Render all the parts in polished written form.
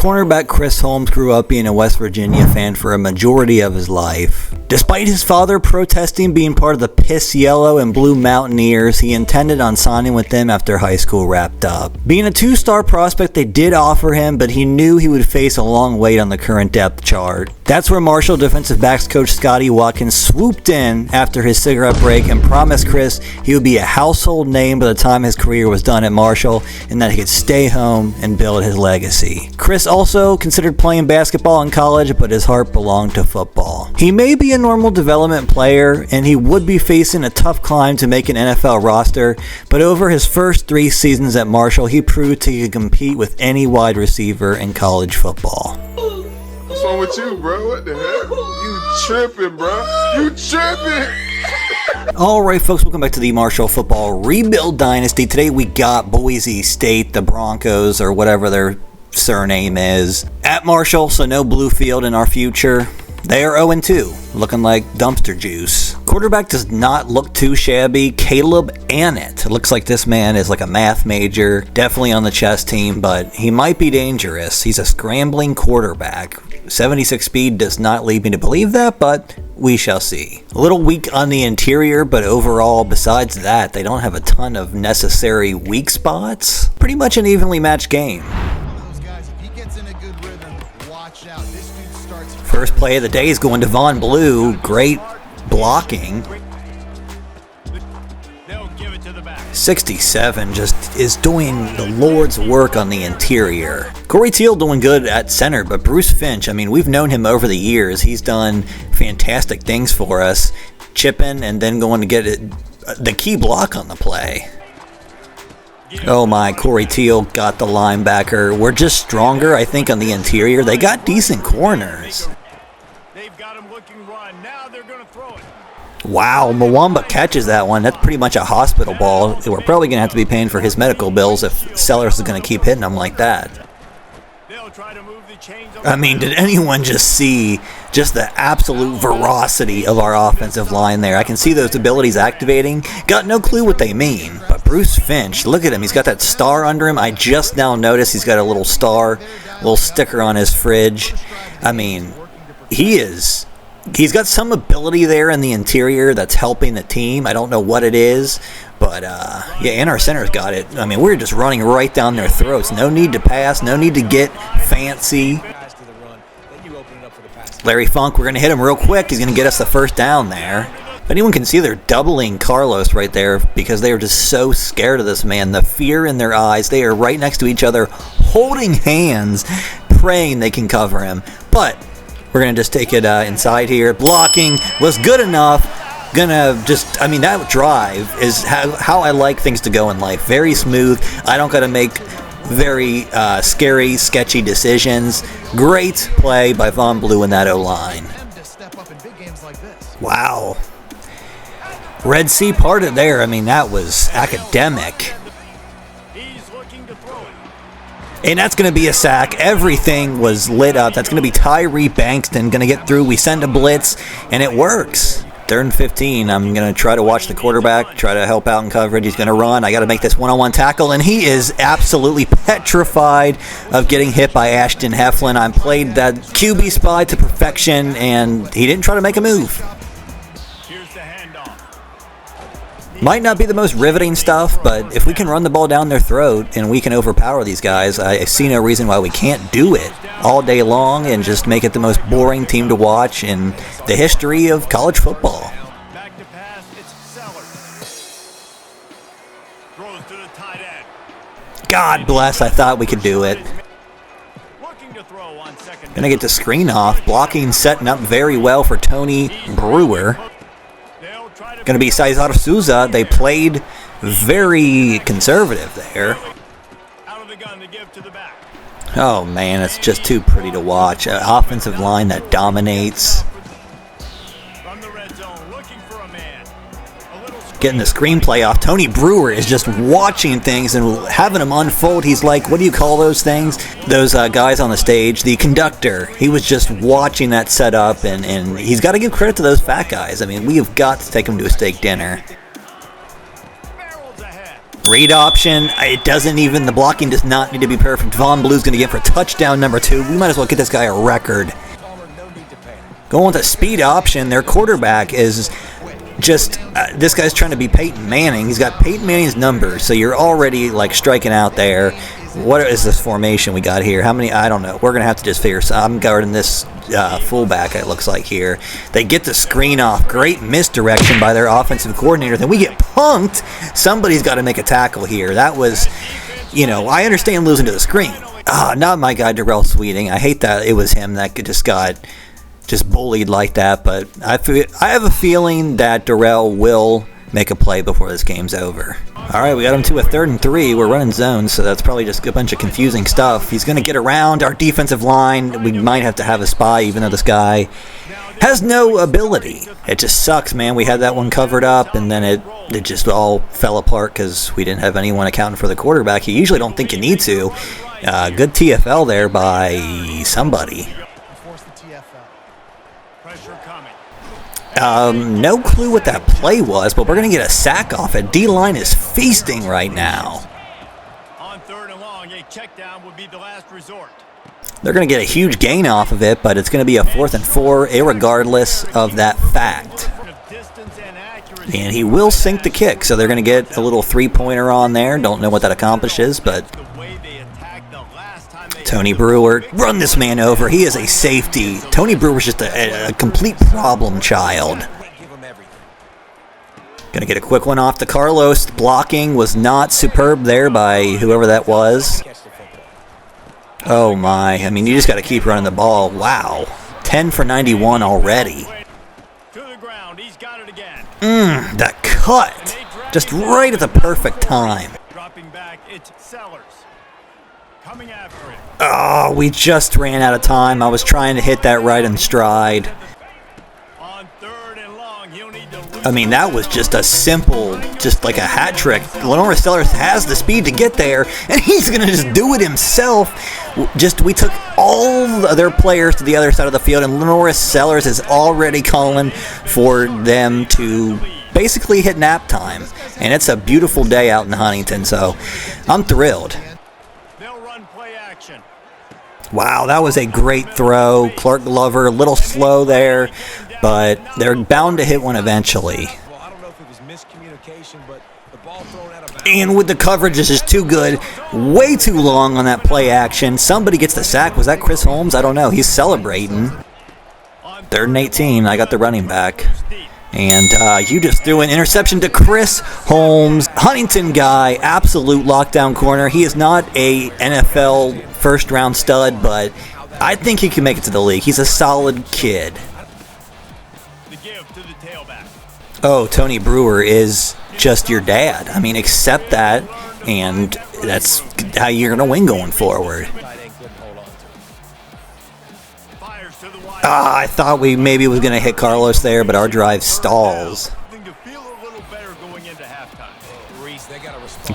Cornerback Chris Holmes grew up being a West Virginia fan for a majority of his life. Despite his father protesting being part of the Piss Yellow and Blue Mountaineers, he intended on signing with them after high school wrapped up. Being a two-star prospect, they did offer him, but he knew he would face a long wait on the current depth chart. That's where Marshall defensive backs coach Scotty Watkins swooped in after his cigarette break and promised Chris he would be a household name by the time his career was done at Marshall and that he could stay home and build his legacy. Chris also considered playing basketball in college, but his heart belonged to football. He may be a normal development player, and he would be facing a tough climb to make an NFL roster, but over his first 3 seasons at Marshall, he proved he could compete with any wide receiver in college football. What's wrong with you, bro? What the heck? You tripping, bro. You tripping. Alright folks, welcome back to the Marshall Football Revamped Dynasty. Today we got Boise State, the Broncos, or whatever their surname is, at Marshall, so no blue field in our future. They are 0-2, looking like dumpster juice. Quarterback does not look too shabby. Caleb Annett. It looks like this man is like a math major, definitely on the chess team, but he might be dangerous. He's a scrambling quarterback. 76 speed does not lead me to believe that, but we shall see. A little weak on the interior, but overall, besides that, they don't have a ton of necessary weak spots. Pretty much an evenly matched game. First play of the day is going to Von Blue. Great blocking. 67 just is doing the Lord's work on the interior. Corey Teal doing good at center, but Bruce Finch, I mean, we've known him over the years. He's done fantastic things for us. Chipping and then going to get it, the key block on the play. Oh my, Corey Teal got the linebacker. We're just stronger, I think, on the interior. They got decent corners. They've got him looking run. Now they're going to throw it. Wow, Mwamba catches that one. That's pretty much a hospital ball. We're probably going to have to be paying for his medical bills if Sellers is going to keep hitting him like that. They'll try to move the chains. I mean, did anyone just see just the absolute ferocity of our offensive line there? I can see those abilities activating. Got no clue what they mean. But Bruce Finch, look at him. He's got that star under him. I just now noticed he's got a little star, little sticker on his fridge. I mean, he's got some ability there in the interior that's helping the team. I don't know what it is, but yeah, and our center's got it. I mean, we're just running right down their throats. No need to pass, no need to get fancy. Larry Funk, we're going to hit him real quick. He's going to get us the first down there. If anyone can see, they're doubling Carlos right there because they are just so scared of this man. The fear in their eyes. They are right next to each other, holding hands, praying they can cover him. But we're going to just take it inside here. Blocking was good enough. I mean, that drive is how I like things to go in life. Very smooth. I don't got to make very scary, sketchy decisions. Great play by Von Blue in that O-line. Wow. Red Sea parted there. I mean, that was academic. And that's going to be a sack. Everything was lit up. That's going to be Tyree Bankston going to get through. We send a blitz, and it works. 3rd and 15. I'm going to try to watch the quarterback, try to help out in coverage. He's going to run. I got to make this one-on-one tackle, and he is absolutely petrified of getting hit by Ashton Heflin. I played that QB spy to perfection, and he didn't try to make a move. Might not be the most riveting stuff, but if we can run the ball down their throat and we can overpower these guys, I see no reason why we can't do it all day long and just make it the most boring team to watch in the history of college football. Back to pass, it's Sellers. Throws to the tight end. God bless, I thought we could do it. Looking to throw on second. Gonna get the screen off. Blocking setting up very well for Tony Brewer. Going to be Cesar Souza. They played very conservative there. Oh, man, it's just too pretty to watch. An offensive line that dominates. Getting the screenplay off. Tony Brewer is just watching things and having them unfold. He's like, what do you call those things? Those guys on the stage, the conductor. He was just watching that set up, and he's got to give credit to those fat guys. I mean, we have got to take them to a steak dinner. Read option. It doesn't even, the blocking does not need to be perfect. Von Blue's going to get for touchdown number 2. We might as well get this guy a record. Going to speed option. Their quarterback is just, this guy's trying to be Peyton Manning. He's got Peyton Manning's numbers, so you're already like striking out there. What is this formation we got here? How many? I don't know. We're going to have to just figure. So I'm guarding this fullback, it looks like here. They get the screen off. Great misdirection by their offensive coordinator. Then we get punked. Somebody's got to make a tackle here. That was, I understand losing to the screen. Not my guy, Darrell Sweeting. I hate that it was him that just got bullied like that. But I have a feeling that Darrell will make a play before this game's over. All right, we got him to a 3rd and 3. We're running zones, so that's probably just a bunch of confusing stuff. He's going to get around our defensive line. We might have to have a spy, even though this guy has no ability. It just sucks, man. We had that one covered up, and then it just all fell apart because we didn't have anyone accounting for the quarterback. You usually don't think you need to. Good TFL there by somebody. No clue what that play was, but we're going to get a sack off it. D-line is feasting right now. On 3rd and long, a check down would be the last resort. They're going to get a huge gain off of it, but it's going to be a 4th and 4, irregardless of that fact. And he will sink the kick, so they're going to get a little 3-pointer on there. Don't know what that accomplishes, but Tony Brewer, run this man over. He is a safety. Tony Brewer's just a complete problem child. Gonna get a quick one off to Carlos. Blocking was not superb there by whoever that was. Oh my, I mean, you just got to keep running the ball. Wow, 10 for 91 already. That cut, just right at the perfect time. Dropping back, it's Sellers. Coming after it. Oh, we just ran out of time. I was trying to hit that right in stride. On 3rd and long, he'll need to. I mean, that was just a simple, just like a hat trick. Lenora Sellers has the speed to get there, and he's going to just do it himself. We took all their players to the other side of the field, and Lenora Sellers is already calling for them to basically hit nap time. And it's a beautiful day out in Huntington, so I'm thrilled. Wow, that was a great throw. Clark Glover, a little slow there, but they're bound to hit one eventually. And with the coverage, is just too good. Way too long on that play action. Somebody gets the sack. Was that Chris Holmes? I don't know. He's celebrating. 3rd and 18. I got the running back. And you just threw an interception to Chris Holmes. Huntington guy, absolute lockdown corner. He is not a NFL first-round stud, but I think he can make it to the league. He's a solid kid. Oh, Tony Brewer is just your dad. I mean, accept that, and that's how you're going to win going forward. I thought we maybe was going to hit Carlos there, but our drive stalls.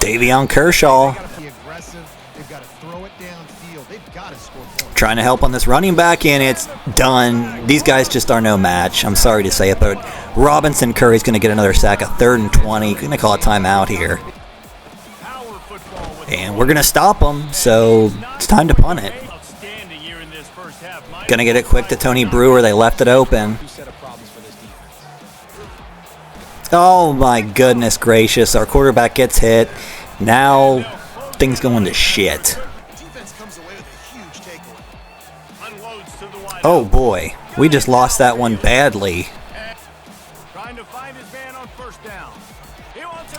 Davion Kershaw trying to help on this running back, and it's done. These guys just are no match. I'm sorry to say it, but Robinson Curry's going to get another sack, a 3rd and 20. Going to call a timeout here. And we're going to stop them, so it's time to punt it. Going to get it quick to Tony Brewer. They left it open. Oh my goodness gracious. Our quarterback gets hit. Now things going to shit. Oh boy. We just lost that one badly.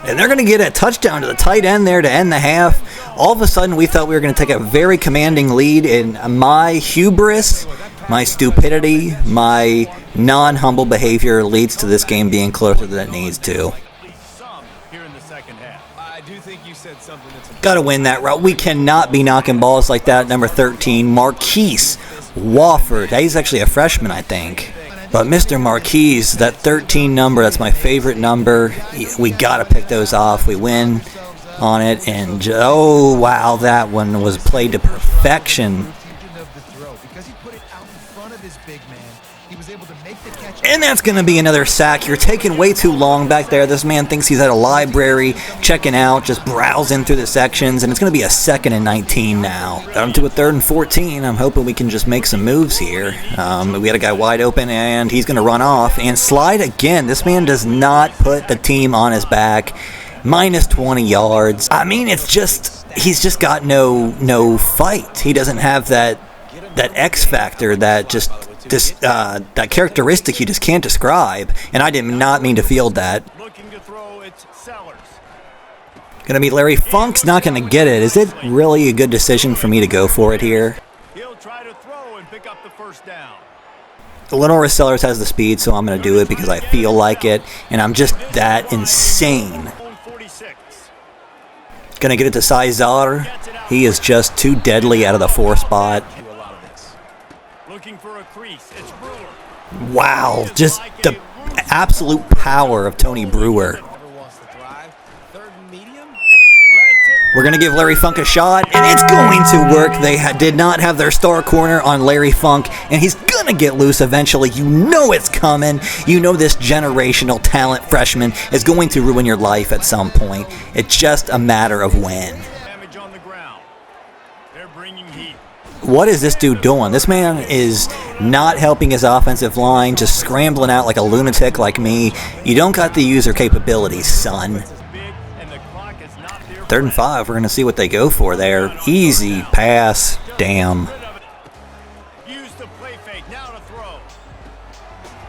And they're going to get a touchdown to the tight end there to end the half. All of a sudden, we thought we were going to take a very commanding lead, and my hubris, my stupidity, my non-humble behavior leads to this game being closer than it needs to. Got to win that route. We cannot be knocking balls like that. Number 13, Marquise Wofford. He's actually a freshman, I think. But Mr. Marquise, that 13 number, that's my favorite number. We got to pick those off. We win on it, and oh wow, that one was played to perfection. Because he put it out in front of his big man, he was able to make the catch. And that's going to be another sack. You're taking way too long back there. This man thinks he's at a library, checking out, just browsing through the sections, and it's going to be a 2nd and 19 now. Down to a 3rd and 14. I'm hoping we can just make some moves here. We had a guy wide open, and he's going to run off and slide again. This man does not put the team on his back. Minus 20 yards. I mean, it's just, he's just got no fight. He doesn't have that X factor, that just that characteristic you just can't describe, and I did not mean to field that. Looking to throw, it's Sellers. Gonna be Larry Funk's not gonna get it. Is it really a good decision for me to go for it here? He'll try to throw and pick up the first down. Lenora Sellers has the speed, so I'm gonna do it because I feel like it, and I'm just that insane. 46. Gonna get it to Sizar. He is just too deadly out of the 4 spot. Looking for a crease, it's Brewer. Wow, just the absolute power of Tony Brewer. We're going to give Larry Funk a shot, and it's going to work. They did not have their star corner on Larry Funk, and he's going to get loose eventually. You know it's coming. You know this generational talent freshman is going to ruin your life at some point. It's just a matter of when. Damage on the ground. They're bringing heat. What is this dude doing? This man is not helping his offensive line, just scrambling out like a lunatic like me. You don't got the user capabilities, son. 3rd and 5, we're going to see what they go for there. Easy pass. Damn. Use the play fake, now to throw.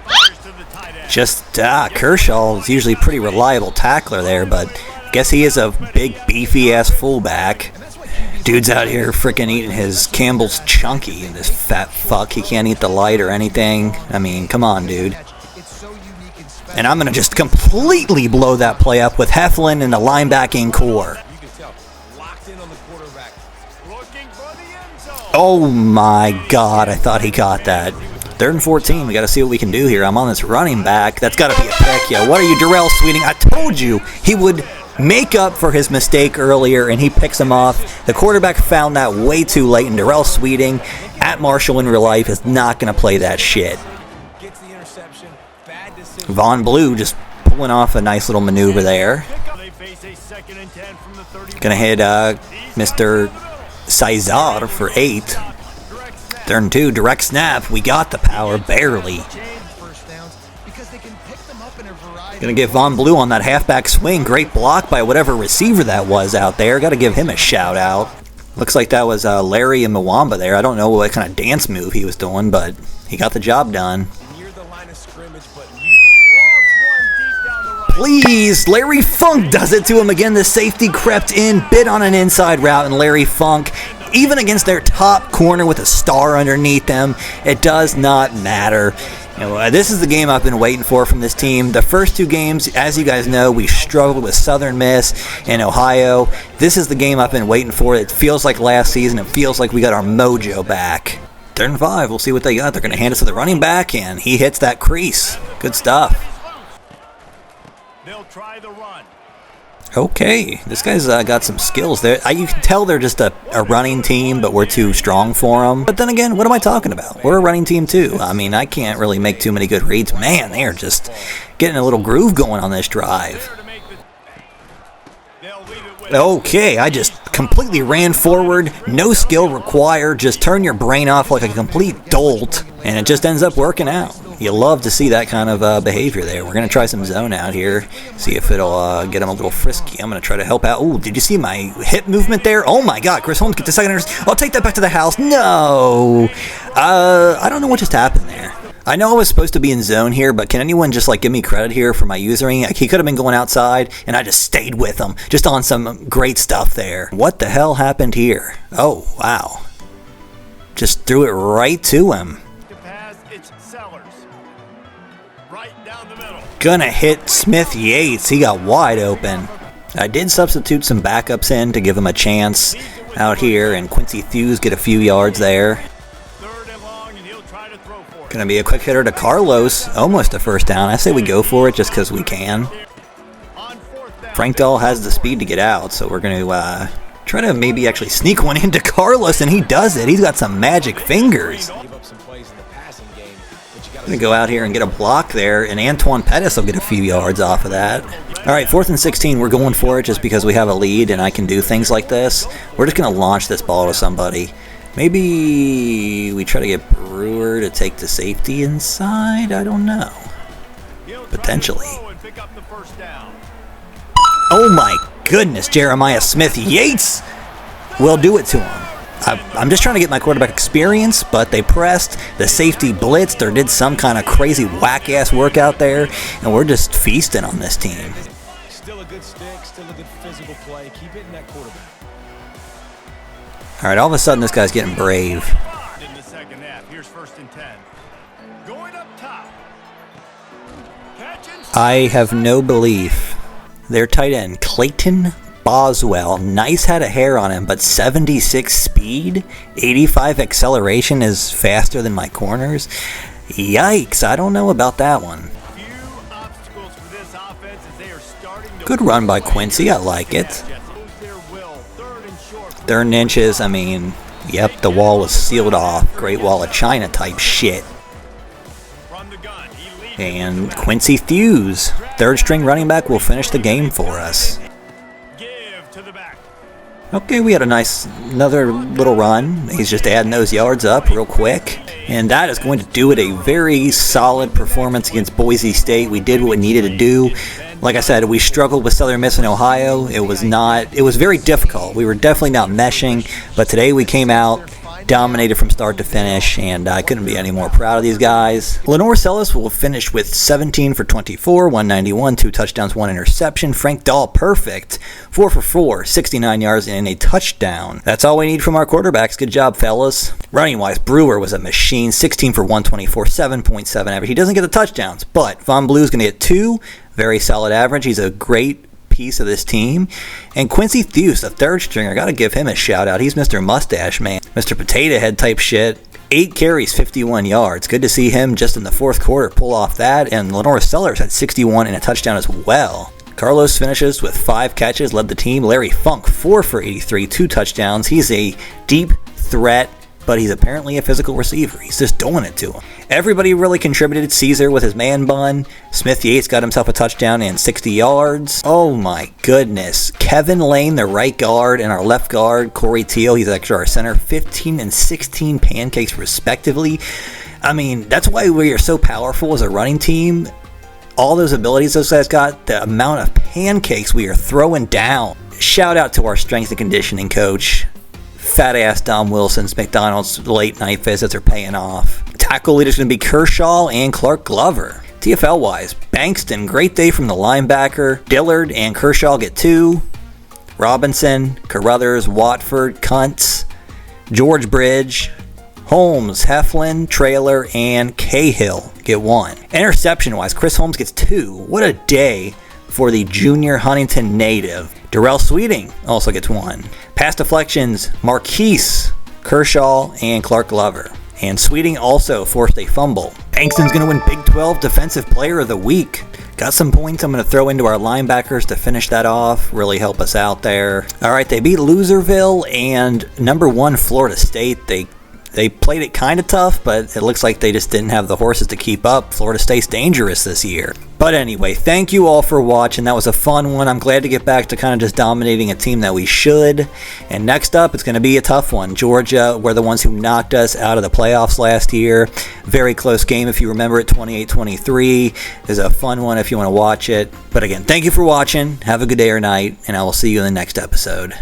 Fires to the tight end. Just, Kershaw is usually a pretty reliable tackler there, but I guess he is a big, beefy-ass fullback. Dude's out here freaking eating his Campbell's Chunky, and this fat fuck, he can't eat the light or anything. I mean, come on, dude. And I'm going to just completely blow that play up with Heflin and the linebacking core. Oh my God, I thought he caught that. 3rd and 14, we got to see what we can do here. I'm on this running back. That's got to be a pick. Yeah, what are you, Darrell Sweeting? I told you he would make up for his mistake earlier, and he picks him off. The quarterback found that way too late, and Darrell Sweeting at Marshall in real life is not going to play that shit. Von Blue just pulling off a nice little maneuver there. Going to hit Mr. Sizar for 8. 3rd and 2, direct snap. We got the power, barely. Going to get Von Blue on that halfback swing. Great block by whatever receiver that was out there. Got to give him a shout out. Looks like that was Larry and Mwamba there. I don't know what kind of dance move he was doing, but he got the job done. Please, Larry Funk does it to him again. The safety crept in, bit on an inside route, and Larry Funk, even against their top corner with a star underneath them, it does not matter. You know, this is the game I've been waiting for from this team. The first 2 games, as you guys know, we struggled with Southern Miss and Ohio. This is the game I've been waiting for. It feels like last season. It feels like we got our mojo back. 3rd and 5, we'll see what they got. They're going to hand it to the running back, and he hits that crease. Good stuff. They'll try the run. Okay, this guy's got some skills there. You can tell they're just a running team, but we're too strong for them. But then again, what am I talking about? We're a running team too. I mean, I can't really make too many good reads. Man, they're just getting a little groove going on this drive. Okay, I just completely ran forward. No skill required. Just turn your brain off like a complete dolt, and it just ends up working out. You love to see that kind of behavior there. We're going to try some zone out here, see if it'll get him a little frisky. I'm going to try to help out. Ooh, did you see my hip movement there? Oh my God, Chris Holmes gets the second. I'll take that back to the house. No! I don't know what just happened there. I know I was supposed to be in zone here, but can anyone just give me credit here for my usering? He could have been going outside, and I just stayed with him, just on some great stuff there. What the hell happened here? Oh, wow. Just threw it right to him. It's Sellers. Right down the middle. Gonna hit Smith Yates. He got wide open. I did substitute some backups in to give him a chance out here, and Quincy Thews get a few yards there. Gonna be a quick hitter to Carlos. Almost a first down. I say we go for it just because we can. Frank Dahl has the speed to get out, so we're going to Try to maybe actually sneak one into Carlos, and he does it. He's got some magic fingers. Going to go out here and get a block there, and Antoine Pettis will get a few yards off of that. All right, 4th and 16. We're going for it just because we have a lead and I can do things like this. We're just going to launch this ball to somebody. Maybe we try to get Brewer to take the safety inside? I don't know. Potentially. Oh my goodness, Jeremiah Smith-Yates will do it to him. I'm just trying to get my quarterback experience, but they pressed, the safety blitzed, or did some kind of crazy whack-ass work out there, and we're just feasting on this team. Still a good stick, still a good physical play. Keep hitting that quarterback. All right, all of a sudden this guy's getting brave. In the second half, here's 1st and 10. Going up top. I have no belief. Their tight end, Clayton Boswell, nice head of hair on him, but 76 speed, 85 acceleration is faster than my corners. Yikes, I don't know about that one. Good run by Quincy, I like it. 3rd and inches, I mean, yep, the wall was sealed off. Great Wall of China type shit. And Quincy Thews, 3rd string running back, will finish the game for us. Okay, we had another little run. He's just adding those yards up real quick. And that is going to do it. A very solid performance against Boise State. We did what we needed to do. Like I said, we struggled with Southern Miss in Ohio. It was very difficult. We were definitely not meshing. But today we came out, dominated from start to finish, and I couldn't be any more proud of these guys. Lenore Sellis will finish with 17 for 24, 191, 2 touchdowns, 1 interception. Frank Dahl, perfect, 4 for 4, 69 yards and a touchdown. That's all we need from our quarterbacks. Good job, fellas. Running-wise, Brewer was a machine, 16 for 124, 7.7 average. He doesn't get the touchdowns, but Von Blue's going to get 2, very solid average. He's a great piece of this team. And Quincy Thews, the 3rd stringer, got to give him a shout out. He's Mr. Mustache Man, Mr. Potato Head type shit. 8 carries, 51 yards. Good to see him just in the 4th quarter pull off that. And Lenore Sellers had 61 and a touchdown as well. Carlos finishes with 5 catches, led the team. Larry Funk, 4 for 83, 2 touchdowns. He's a deep threat, but he's apparently a physical receiver. He's just doing it to him. Everybody really contributed. Caesar with his man bun. Smith-Yates got himself a touchdown and 60 yards. Oh my goodness. Kevin Lane, the right guard, and our left guard, Corey Teal, he's actually our center, 15 and 16 pancakes respectively. I mean, that's why we are so powerful as a running team. All those abilities those guys got, the amount of pancakes we are throwing down. Shout out to our strength and conditioning coach. Fat ass Dom Wilson's McDonald's late night visits are paying off. Tackle leader's going to be Kershaw and Clark Glover. TFL wise, Bankston, great day from the linebacker. Dillard and Kershaw get 2. Robinson, Carruthers, Watford, Kuntz, George Bridge, Holmes, Heflin, Trailer, and Cahill get 1. Interception wise, Chris Holmes gets 2. What a day for the junior Huntington native. Darrell Sweeting also gets 1. Pass deflections, Marquise, Kershaw, and Clark Glover. And Sweeting also forced a fumble. Bankston's going to win Big 12 Defensive Player of the Week. Got some points I'm going to throw into our linebackers to finish that off. Really help us out there. All right, they beat Loserville and number 1 Florida State. They played it kind of tough, but it looks like they just didn't have the horses to keep up. Florida State's dangerous this year. But anyway, thank you all for watching. That was a fun one. I'm glad to get back to kind of just dominating a team that we should. And next up, it's going to be a tough one. Georgia were the ones who knocked us out of the playoffs last year. Very close game if you remember it, 28-23. It's a fun one if you want to watch it. But again, thank you for watching. Have a good day or night, and I will see you in the next episode.